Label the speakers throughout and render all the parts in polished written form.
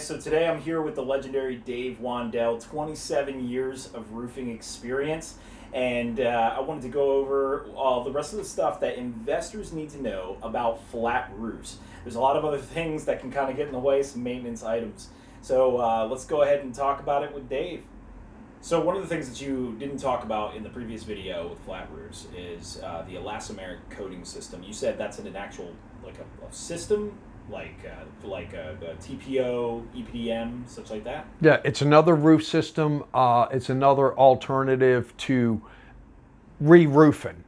Speaker 1: guys, so today I'm here with the legendary Dave Wandell, 27 years of roofing experience, and I wanted to go over all the rest of the stuff that investors need to know about flat roofs. There's a lot of other things that can kind of get in the way, some maintenance items. So let's go ahead and talk about it with Dave. So one of the things that you didn't talk about in the previous video with flat roofs is the elastomeric coating system. You said that's an actual, like a system? Like a TPO, EPDM, such like that?
Speaker 2: Yeah, it's another roof system. It's another alternative to re-roofing.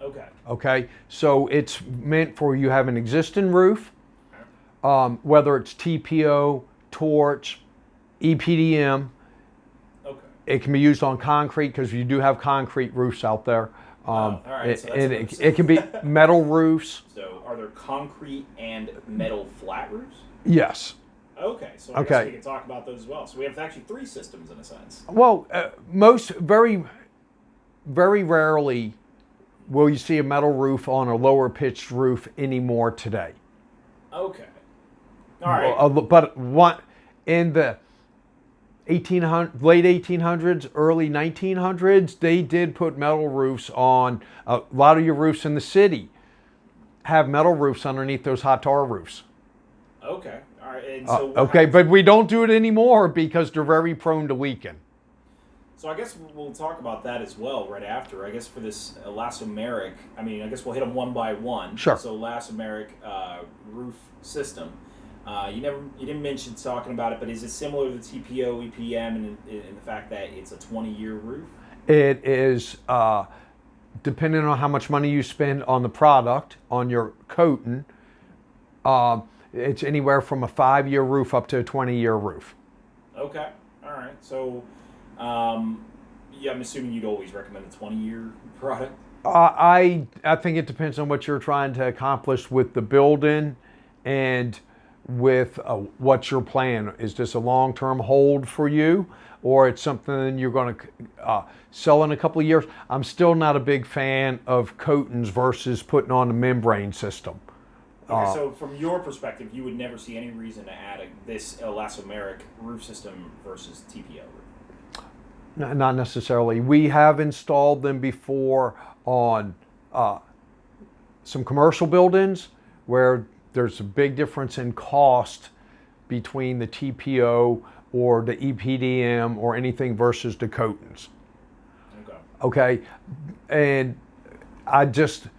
Speaker 1: Okay.
Speaker 2: Okay, so it's meant for you have an existing roof, whether it's TPO, torch, EPDM.
Speaker 1: Okay.
Speaker 2: It can be used on concrete because you do have concrete roofs out there.
Speaker 1: All right.
Speaker 2: It can be metal roofs.
Speaker 1: So are there concrete and metal flat roofs?
Speaker 2: Yes.
Speaker 1: Okay, so I guess we can talk about those as well. So we have actually three systems in a sense.
Speaker 2: Well, very rarely will you see a metal roof on a lower pitched roof anymore today.
Speaker 1: Okay. All right.
Speaker 2: But in the late 1800s, early 1900s, they did put metal roofs on. A lot of your roofs in the city have metal roofs underneath those hot tar roofs.
Speaker 1: Okay. All right. And so
Speaker 2: but we don't do it anymore because they're very prone to leaking.
Speaker 1: So I guess we'll talk about that as well right after. I guess for this elastomeric, I guess we'll hit them one by one.
Speaker 2: Sure.
Speaker 1: So elastomeric roof system. You didn't mention talking about it, but is it similar to the TPO, EPM in the fact that it's a 20-year roof?
Speaker 2: It is, depending on how much money you spend on the product, on your coating, it's anywhere from a 5-year roof up to a 20-year roof.
Speaker 1: Okay. All right. So, I'm assuming you'd always recommend a 20-year product?
Speaker 2: I think it depends on what you're trying to accomplish with the building and with what's your plan. Is this a long-term hold for you, or it's something you're going to sell in a couple of years? I'm still not a big fan of coatings versus putting on a membrane system.
Speaker 1: Okay, so from your perspective, you would never see any reason to add this elastomeric roof system versus TPO roof?
Speaker 2: Not necessarily. We have installed them before on some commercial buildings where there's a big difference in cost between the TPO or the EPDM or anything versus the coatings. Okay, and I'm just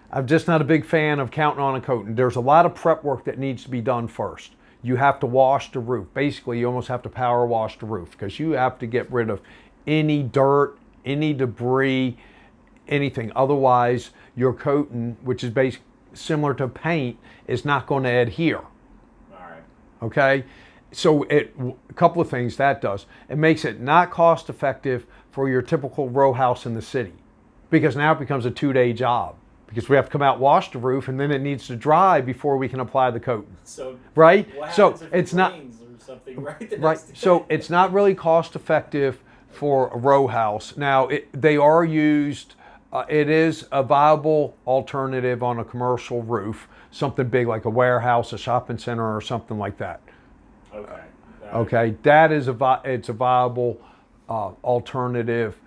Speaker 2: not a big fan of counting on a coating. There's a lot of prep work that needs to be done first. You have to wash the roof. Basically, you almost have to power wash the roof because you have to get rid of any dirt, any debris, anything. Otherwise, your coating, which is basically similar to paint, is not going to adhere.
Speaker 1: All right.
Speaker 2: Okay? So a couple of things that does. It makes it not cost effective for your typical row house in the city because now it becomes a 2-day job because we have to come out, wash the roof, and then it needs to dry before we can apply the coating.
Speaker 1: So
Speaker 2: right?
Speaker 1: So it's not or something, right?
Speaker 2: Right. So it's not really cost effective for a row house. Now they are used. It is a viable alternative on a commercial roof, something big like a warehouse, a shopping center, or something like that.
Speaker 1: Okay.
Speaker 2: Okay, that is it's a viable alternative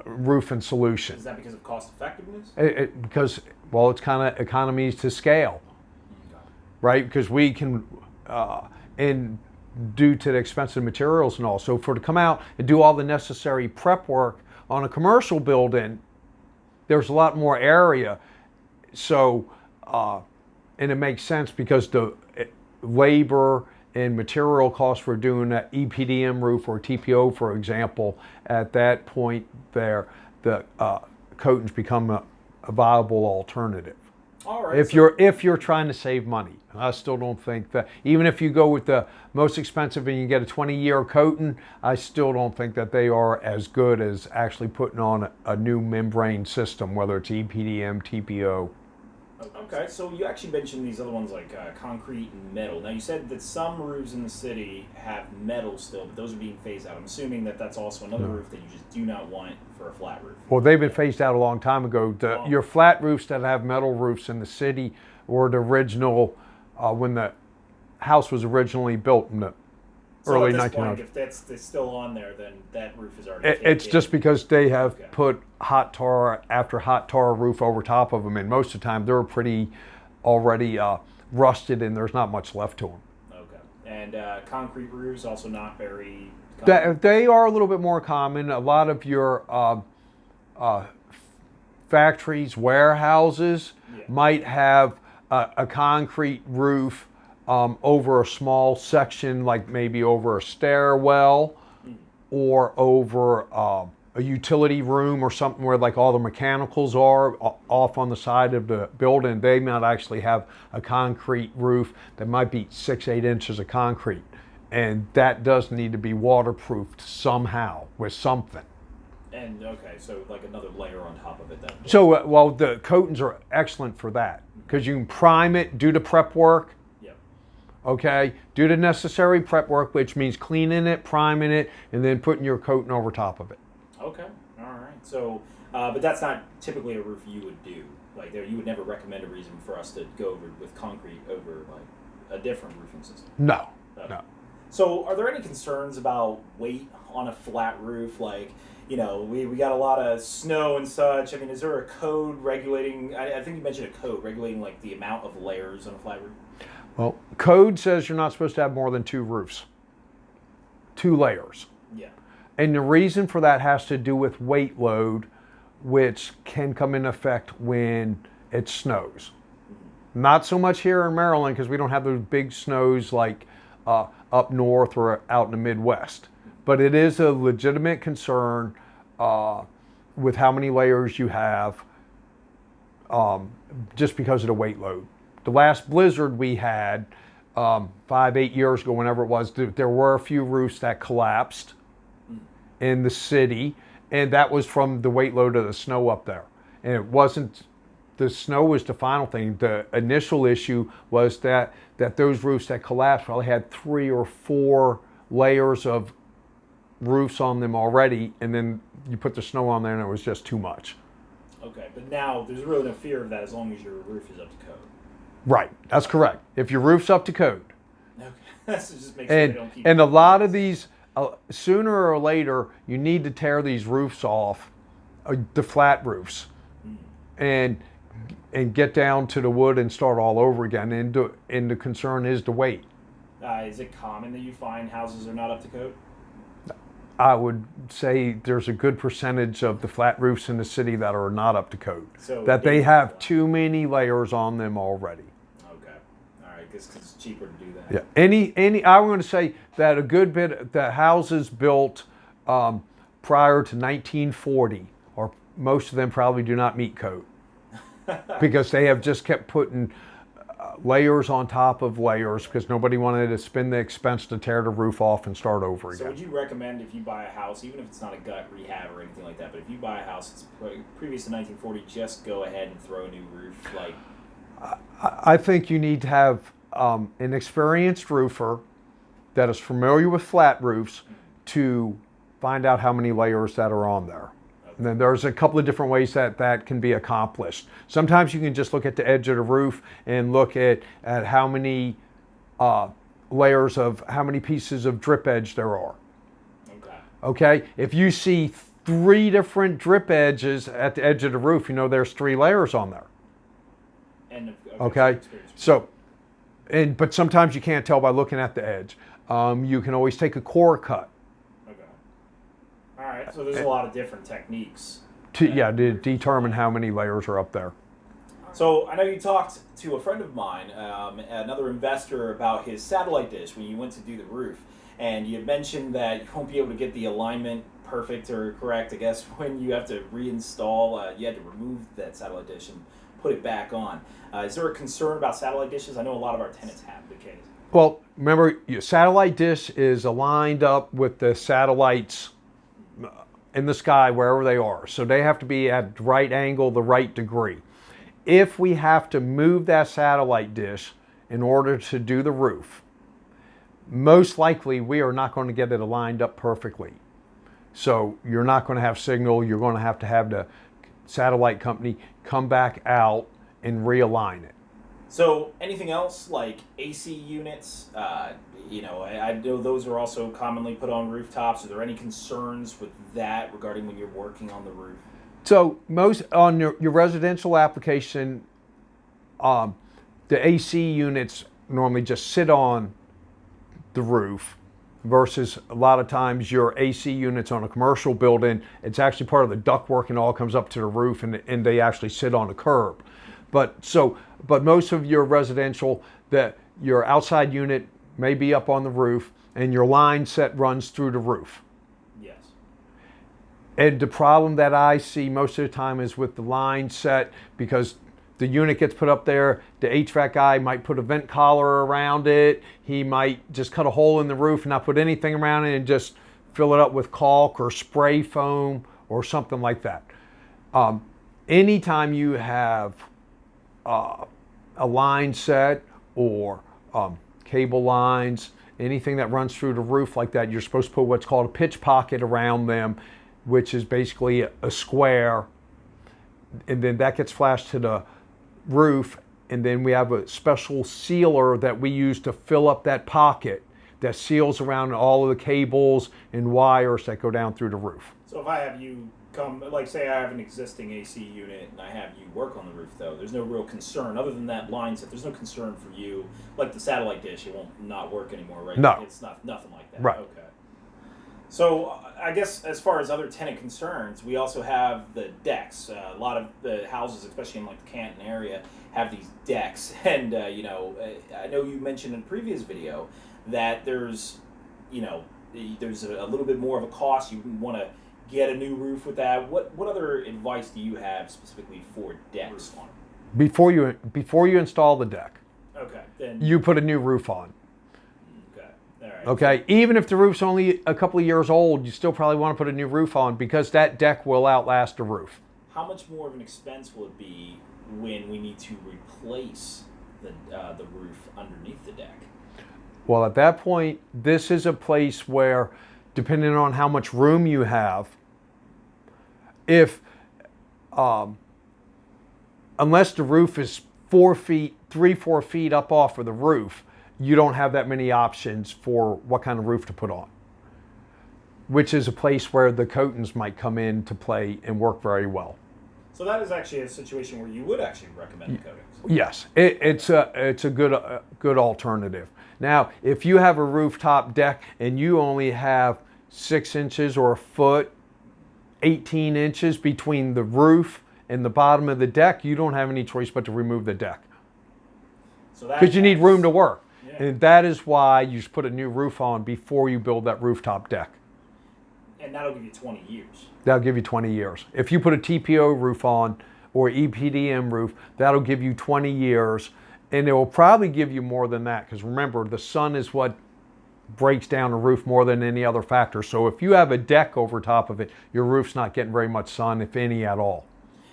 Speaker 2: roofing solution.
Speaker 1: Is that because of cost effectiveness?
Speaker 2: Because it's kind of economies to scale, right? Because we can, and due to the expensive materials and all. So to come out and do all the necessary prep work on a commercial building, there's a lot more area. So, and it makes sense because the labor and material costs for doing an EPDM roof or TPO, for example, at that point there, the coatings become a viable alternative.
Speaker 1: All right.
Speaker 2: If you're trying to save money, I still don't think that, even if you go with the most expensive and you get a 20-year coating, I still don't think that they are as good as actually putting on a new membrane system, whether it's EPDM, TPO.
Speaker 1: Okay, so you actually mentioned these other ones like concrete and metal. Now you said that some roofs in the city have metal still, but those are being phased out. I'm assuming that that's also another roof that you just do not want for a flat roof.
Speaker 2: Well, they've been phased out a long time ago. Your flat roofs that have metal roofs in the city were the original, when the house was originally built in the
Speaker 1: So
Speaker 2: early
Speaker 1: at this
Speaker 2: 1900s.
Speaker 1: point, if that's still on there, then that roof is already
Speaker 2: It's
Speaker 1: caved
Speaker 2: just
Speaker 1: in.
Speaker 2: because they have
Speaker 1: Okay.
Speaker 2: put hot tar after hot tar roof over top of them, and most of the time they're pretty already rusted and there's not much left to them.
Speaker 1: Okay. And concrete roofs also not very common.
Speaker 2: They are a little bit more common. A lot of your factories, warehouses
Speaker 1: Yeah.
Speaker 2: might have a concrete roof over a small section, like maybe over a stairwell or over a utility room or something where like all the mechanicals are off on the side of the building. They might actually have a concrete roof that might be 6-8 inches of concrete, and that does need to be waterproofed somehow with something.
Speaker 1: And okay, so like another layer on top of it then.
Speaker 2: So well, the coatings are excellent for that because you can prime it, do the prep work.
Speaker 1: Yep.
Speaker 2: Okay, do the necessary prep work, which means cleaning it, priming it, and then putting your coating over top of it.
Speaker 1: Okay. All right. So, but that's not typically a roof you would do. Like there, you would never recommend a reason for us to go over with concrete over like a different roofing system.
Speaker 2: No,
Speaker 1: Okay.
Speaker 2: no.
Speaker 1: So, are there any concerns about weight on a flat roof? Like, you know, we got a lot of snow and such. I mean, is there a code regulating? I think you mentioned a code regulating like the amount of layers on a flat roof.
Speaker 2: Well, code says you're not supposed to have more than 2 roofs, 2 layers.
Speaker 1: Yeah.
Speaker 2: And the reason for that has to do with weight load, which can come into effect when it snows. Not so much here in Maryland because we don't have those big snows like up north or out in the Midwest. But it is a legitimate concern with how many layers you have just because of the weight load. The last blizzard we had 5-8 years ago, whenever it was, there were a few roofs that collapsed in the city, and that was from the weight load of the snow up there. And it wasn't, the snow was the final thing. The initial issue was that those roofs that collapsed probably had 3 or 4 layers of roofs on them already, and then you put the snow on there and it was just too much.
Speaker 1: Okay, but now there's really no fear of that as long as your roof is up to code.
Speaker 2: Right, that's correct. If your roof's up to code.
Speaker 1: Okay, so just make sure they
Speaker 2: And,
Speaker 1: don't keep.
Speaker 2: and a lot of these, sooner or later, you need to tear these roofs off, the flat roofs, and get down to the wood and start all over again. And the concern is the weight.
Speaker 1: Is it common that you find houses are not up to code?
Speaker 2: I would say there's a good percentage of the flat roofs in the city that are not up to code.
Speaker 1: So
Speaker 2: that they have too many layers on them already.
Speaker 1: Okay, all right, because it's cheaper to do that.
Speaker 2: Yeah. I'm going to say that a good bit the houses built prior to 1940, or most of them probably do not meet code because they have just kept putting layers on top of layers because nobody wanted to spend the expense to tear the roof off and start over again.
Speaker 1: So would you recommend if you buy a house, even if it's not a gut rehab or anything like that, but if you buy a house that's previous to 1940, just go ahead and throw a new roof? Like,
Speaker 2: I think you need to have an experienced roofer that is familiar with flat roofs to find out how many layers that are on there. And then there's a couple of different ways that can be accomplished. Sometimes you can just look at the edge of the roof and look at how many layers of how many pieces of drip edge there are. Okay. If you see 3 different drip edges at the edge of the roof, you know there's 3 layers on there. Okay. So, but sometimes you can't tell by looking at the edge. You can always take a core cut.
Speaker 1: All right, so there's a lot of different techniques.
Speaker 2: To determine how many layers are up there.
Speaker 1: So I know you talked to a friend of mine, another investor, about his satellite dish when you went to do the roof. And you had mentioned that you won't be able to get the alignment perfect or correct, I guess, when you have to reinstall. You had to remove that satellite dish and put it back on. Is there a concern about satellite dishes? I know a lot of our tenants have the case.
Speaker 2: Well, remember, your satellite dish is aligned up with the satellites in the sky wherever they are. So they have to be at the right angle, the right degree. If we have to move that satellite dish in order to do the roof, most likely we are not going to get it aligned up perfectly. So you're not going to have signal. You're going to have the satellite company come back out and realign it.
Speaker 1: So, anything else like AC units? I know those are also commonly put on rooftops. Are there any concerns with that regarding when you're working on the roof?
Speaker 2: So most on your residential application, um, the AC units normally just sit on the roof versus a lot of times your AC units on a commercial building, it's actually part of the ductwork and all comes up to the roof and they actually sit on a curb. But most of your residential, that your outside unit may be up on the roof and your line set runs through the roof.
Speaker 1: Yes.
Speaker 2: And the problem that I see most of the time is with the line set, because the unit gets put up there, the HVAC guy might put a vent collar around it, he might just cut a hole in the roof and not put anything around it and just fill it up with caulk or spray foam or something like that. Anytime you have a line set or cable lines, anything that runs through the roof like that, you're supposed to put what's called a pitch pocket around them, which is basically a square, and then that gets flashed to the roof, and then we have a special sealer that we use to fill up that pocket that seals around all of the cables and wires that go down through the roof.
Speaker 1: So if I have you come, like say I have an existing AC unit and I have you work on the roof though, there's no real concern other than that line set. There's no concern for you, like the satellite dish, it won't not work anymore, right?
Speaker 2: No.
Speaker 1: It's nothing like that.
Speaker 2: Right.
Speaker 1: Okay. So I guess as far as other tenant concerns, we also have the decks. A lot of the houses, especially in like the Canton area, have these decks. And I know you mentioned in a previous video that there's a little bit more of a cost. You want to get a new roof with that. What other advice do you have specifically for decks on it?
Speaker 2: Before you install the deck,
Speaker 1: Okay, then
Speaker 2: you put a new roof on.
Speaker 1: okay, all right.
Speaker 2: Okay, even if the roof's only a couple of years old, you still probably want to put a new roof on because that deck will outlast the roof.
Speaker 1: How much more of an expense will it be when we need to replace the roof underneath the deck?
Speaker 2: Well, at that point, this is a place where, depending on how much room you have, if unless the roof is 4 feet up off of the roof, you don't have that many options for what kind of roof to put on, which is a place where the coatings might come into play and work very well.
Speaker 1: So that is actually a situation where you would actually recommend coatings.
Speaker 2: Yes, it's a good alternative. Now, if you have a rooftop deck and you only have 6 inches or a foot, 18 inches between the roof and the bottom of the deck, you don't have any choice but to remove the deck.
Speaker 1: So
Speaker 2: Because you need room to work.
Speaker 1: Yeah.
Speaker 2: And that is why you should put a new roof on before you build that rooftop deck.
Speaker 1: And that'll give you 20 years.
Speaker 2: That'll give you 20 years. If you put a TPO roof on or EPDM roof, that'll give you 20 years. And it will probably give you more than that, because remember, the sun is what breaks down the roof more than any other factor. So if you have a deck over top of it, your roof's not getting very much sun, if any at all.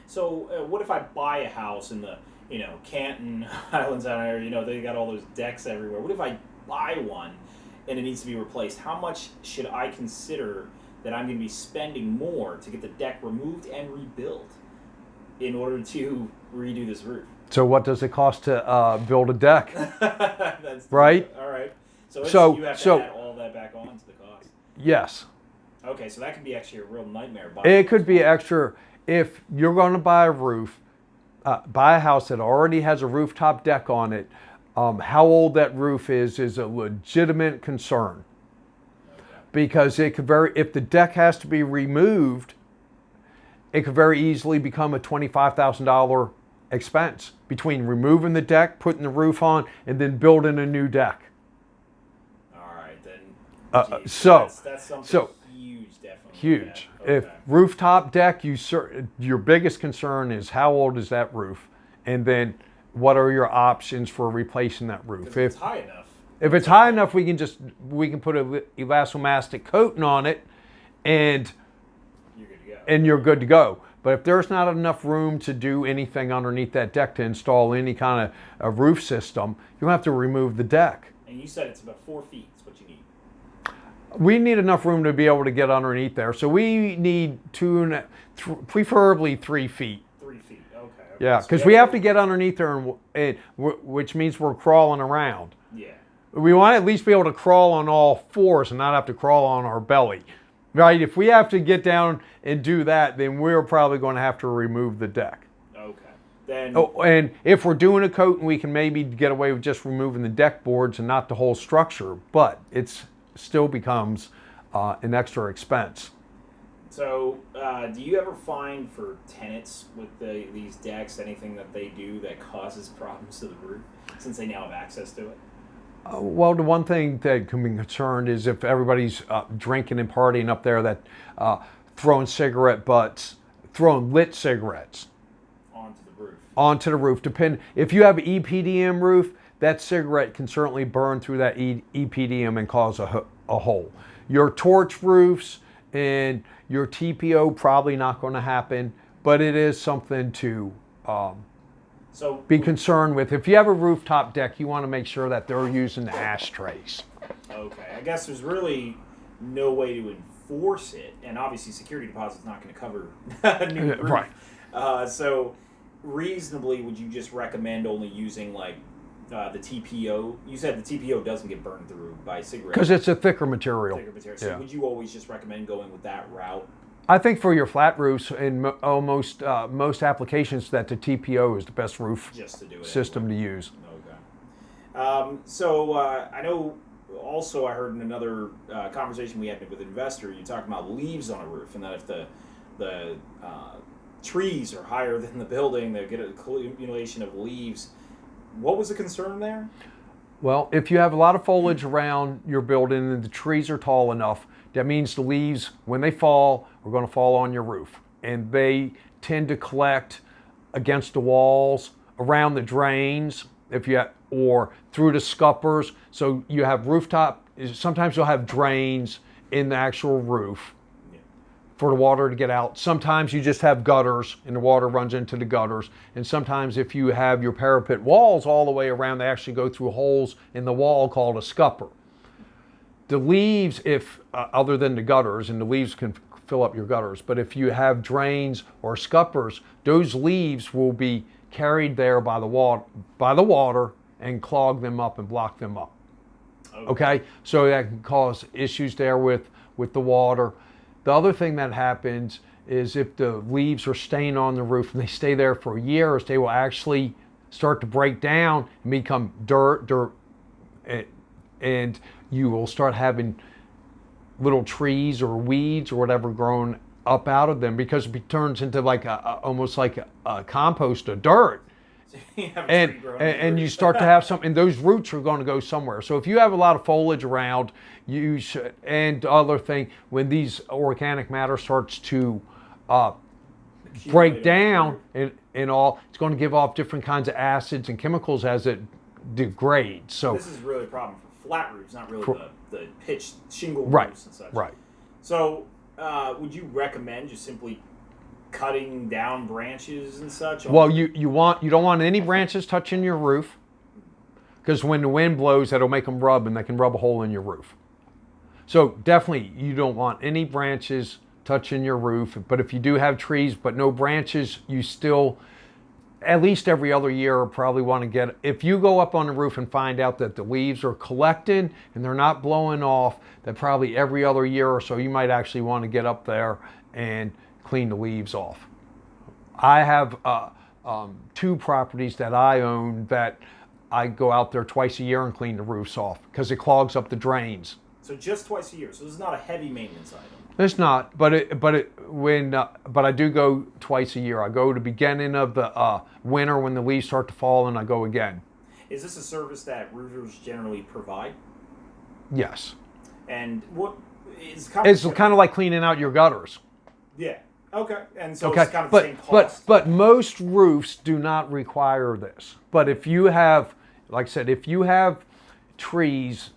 Speaker 1: So what if I buy a house in the Canton Highlands area? They got all those decks everywhere. What if I buy one and it needs to be replaced? How much should I consider that I'm going to be spending more to get the deck removed and rebuilt in order to redo this roof?
Speaker 2: So what does it cost to build a deck?
Speaker 1: That's
Speaker 2: right?
Speaker 1: All right. So you have to add all that back on to the cost.
Speaker 2: Yes.
Speaker 1: Okay, so that can be actually a real nightmare.
Speaker 2: It could be extra. If you're going to buy a roof, buy a house that already has a rooftop deck on it, how old that roof is a legitimate concern.
Speaker 1: Okay.
Speaker 2: Because if the deck has to be removed, it could very easily become a $25,000 expense between removing the deck, putting the roof on, and then building a new deck.
Speaker 1: All right, then. That's something huge, definitely.
Speaker 2: Huge.
Speaker 1: Okay.
Speaker 2: If rooftop deck, your biggest concern is how old is that roof, and then what are your options for replacing that roof?
Speaker 1: If it's high enough.
Speaker 2: If it's high enough, we can put a elastomastic coating on it, and
Speaker 1: You're good to go.
Speaker 2: and you're good to go. But if there's not enough room to do anything underneath that deck to install any kind of a roof system, you'll have to remove the deck.
Speaker 1: And you said it's about 4 feet is what you need.
Speaker 2: We need enough room to be able to get underneath there. So we need preferably 3 feet.
Speaker 1: 3 feet. Okay.
Speaker 2: Yeah,
Speaker 1: So
Speaker 2: because we have to get underneath there, which means we're crawling around.
Speaker 1: Yeah.
Speaker 2: We want to at least be able to crawl on all fours and not have to crawl on our belly. Right? If we have to get down and do that, then we're probably going to have to remove the deck.
Speaker 1: Okay. Then.
Speaker 2: Oh, and if we're doing a coating, we can maybe get away with just removing the deck boards and not the whole structure, but it still becomes an extra expense.
Speaker 1: So, do you ever find for tenants with these decks anything that they do that causes problems to the roof, since they now have access to it?
Speaker 2: Well, the one thing that can be concerned is if everybody's drinking and partying up there, that throwing cigarette butts, throwing lit cigarettes onto the roof. If you have an EPDM roof, that cigarette can certainly burn through that EPDM and cause a hole. Your torch roofs and your TPO probably not going to happen, but it is something to be concerned with. If you have a rooftop deck, you want to make sure that they're using the ashtrays.
Speaker 1: Okay, I guess there's really no way to enforce it, and obviously security deposit's not going to cover a new roof.
Speaker 2: Right.
Speaker 1: So reasonably, would you just recommend only using like the TPO? You said the TPO doesn't get burned through by cigarettes.
Speaker 2: Because it's a thicker material.
Speaker 1: So
Speaker 2: yeah.
Speaker 1: Would you always just recommend going with that route?
Speaker 2: I think for your flat roofs, in almost most applications, that the TPO is the best roof system to use.
Speaker 1: Okay. So I know also I heard in another conversation we had with an investor, you talked about leaves on a roof, and that if the trees are higher than the building, they get an accumulation of leaves. What was the concern there?
Speaker 2: Well, if you have a lot of foliage around your building and the trees are tall enough, that means the leaves, when they fall, are going to fall on your roof. And they tend to collect against the walls, around the drains, or through the scuppers. So you have rooftop, sometimes you'll have drains in the actual roof for the water to get out. Sometimes you just have gutters and the water runs into the gutters. And sometimes if you have your parapet walls all the way around, they actually go through holes in the wall called a scupper. The leaves, other than the gutters, and the leaves can fill up your gutters, but if you have drains or scuppers, those leaves will be carried there by the water and clog them up and block them up. Okay? So that can cause issues there with the water. The other thing that happens is if the leaves are staying on the roof and they stay there for years, they will actually start to break down and become dirt, and you will start having little trees or weeds or whatever growing up out of them, because it turns into like almost like a compost of dirt. And you start to have something, and those roots are going to go somewhere. So if you have a lot of foliage around, you should, and the other thing, when these organic matter starts to break down and all, it's going to give off different kinds of acids and chemicals as it degrades. So
Speaker 1: this is really a problem for flat roofs, not really the pitched shingle roofs and such.
Speaker 2: Right.
Speaker 1: So would you recommend just simply cutting down branches and such?
Speaker 2: Well, you don't want any branches touching your roof, because when the wind blows, that'll make them rub, and they can rub a hole in your roof. So definitely, you don't want any branches touching your roof. But if you do have trees but no branches, you still, at least every other year, probably want to get, if you go up on the roof and find out that the leaves are collecting and they're not blowing off, that probably every other year or so, you might actually want to get up there and clean the leaves off. I have 2 properties that I own that I go out there twice a year and clean the roofs off, because it clogs up the drains.
Speaker 1: So just twice a year. So this is not a heavy maintenance item.
Speaker 2: It's not, but I do go twice a year. I go to the beginning of the winter when the leaves start to fall, and I go again.
Speaker 1: Is this a service that roofers generally provide?
Speaker 2: Yes.
Speaker 1: And what is
Speaker 2: it's kind of like cleaning out your gutters.
Speaker 1: Yeah. Okay. And so it's kind of the same cost.
Speaker 2: But most roofs do not require this. But if you have, like I said, if you have trees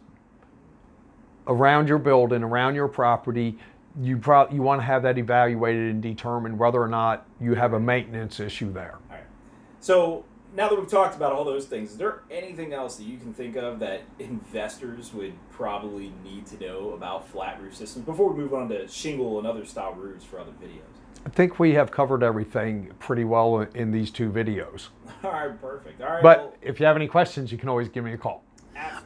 Speaker 2: around your building, around your property, you want to have that evaluated and determine whether or not you have a maintenance issue there.
Speaker 1: All right. So now that we've talked about all those things, is there anything else that you can think of that investors would probably need to know about flat roof systems before we move on to shingle and other style roofs for other videos?
Speaker 2: I think we have covered everything pretty well in these 2 videos.
Speaker 1: All right, perfect. All right.
Speaker 2: But if you have any questions, you can always give me a call.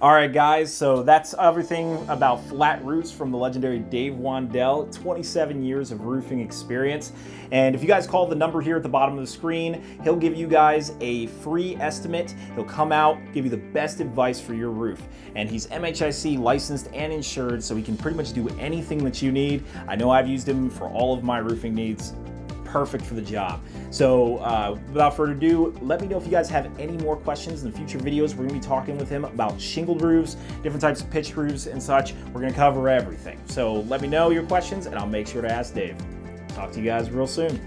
Speaker 1: All right, guys, so that's everything about flat roofs from the legendary Dave Wandell, 27 years of roofing experience. And if you guys call the number here at the bottom of the screen, he'll give you guys a free estimate. He'll come out, give you the best advice for your roof. And he's MHIC licensed and insured, so he can pretty much do anything that you need. I know I've used him for all of my roofing needs. Perfect for the job. So without further ado, let me know if you guys have any more questions in the future videos. We're gonna be talking with him about shingled roofs, different types of pitched roofs and such. We're gonna cover everything. So let me know your questions and I'll make sure to ask Dave. Talk to you guys real soon.